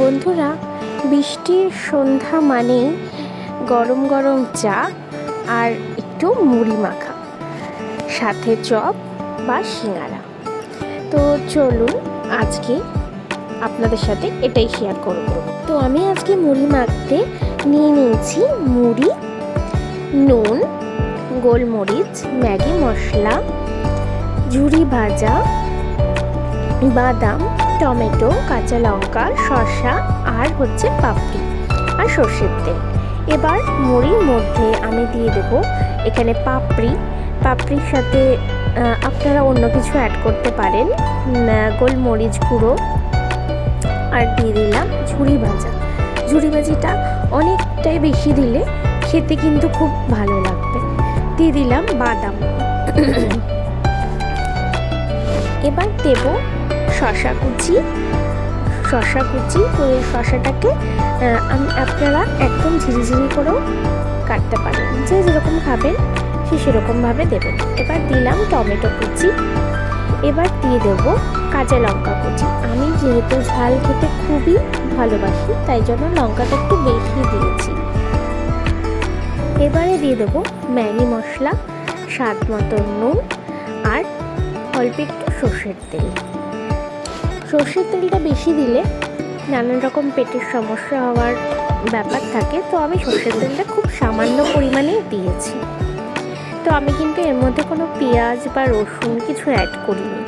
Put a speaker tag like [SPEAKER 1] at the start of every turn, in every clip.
[SPEAKER 1] বন্ধুরা, বৃষ্টির সন্ধ্যা মানেই গরম গরম চা আর একটু মুড়ি মাখা, সাথে চপ বা সিঙ্গারা। তো চলুন আজকে আপনাদের সাথে এটাই শেয়ার করব। তো আমি আজকে মুড়ি মাখতে নিয়ে নিয়েছি মুড়ি, নুন, গোলমরিচ, ম্যাগি মশলা, ঝুরি ভাজা, বাদাম, টমেটো, কাঁচা লঙ্কা, শসা আর হচ্ছে পাপড়ি আর সর্ষের তেল। এবার মুড়ির মধ্যে আমি দিয়ে দেবো এখানে পাপড়ির সাথে আপনারা অন্য কিছু অ্যাড করতে পারেন, গোলমরিচ গুঁড়ো, আর দিয়ে দিলাম ঝুরি ভাজিটা অনেকটাই বেশি দিলে খেতে কিন্তু খুব ভালো লাগবে। দিয়ে দিলাম বাদাম। এবার দেব শসা কুচি। তো এই শসাটাকে আপনারা একদম ঝিরিঝিরি করেও কাটতে পারেন, যে যেরকম খাবেন সে সেরকমভাবে দেবেন। এবার দিলাম টমেটো কুচি। এবার দিয়ে দেবো কাঁচা লঙ্কা কুচি। আমি যেহেতু ঝাল খেতে খুবই ভালোবাসি, তাই জন্য লঙ্কাটা একটু বেশি দিয়েছি। এবারে দিয়ে দেবো ম্যাগি মশলা, স্বাদ মতো নুন আর অল্প একটু সর্ষের তেল। সর্ষের তেলটা বেশি দিলে নানান রকম পেটের সমস্যা হওয়ার ব্যাপার থাকে, তো আমি সর্ষের তেলটা খুব সামান্য পরিমাণেই দিয়েছি। তো আমি কিন্তু এর মধ্যে কোনো পেঁয়াজ বা রসুন কিছু অ্যাড করিনি,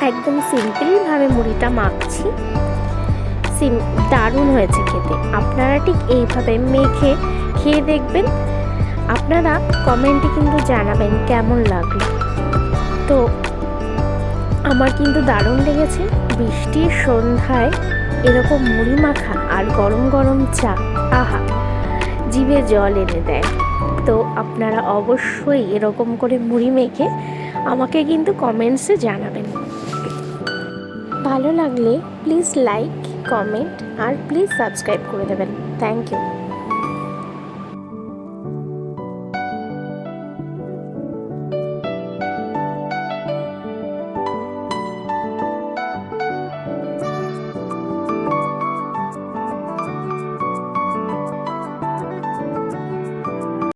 [SPEAKER 1] একদম সিম্পলভাবে মুড়িটা মাখছি। দারুণ হয়েছে খেতে। আপনারা ঠিক এইভাবে মেখে খেয়ে দেখবেন। আপনারা কমেন্টে কিন্তু জানাবেন কেমন লাগলো। তো আমার কিন্তু দারুণ লেগেছে। বৃষ্টির সন্ধ্যায় এরকম মুড়ি মাখা আর গরম গরম চা, আহা, জিভে জল এনে দেয়। তো আপনারা অবশ্যই এরকম করে মুড়ি মেখে আমাকে কিন্তু কমেন্টসে জানাবেন। ভালো লাগলে প্লিজ লাইক, কমেন্ট আর প্লিজ সাবস্ক্রাইব করে দেবেন। Thank you.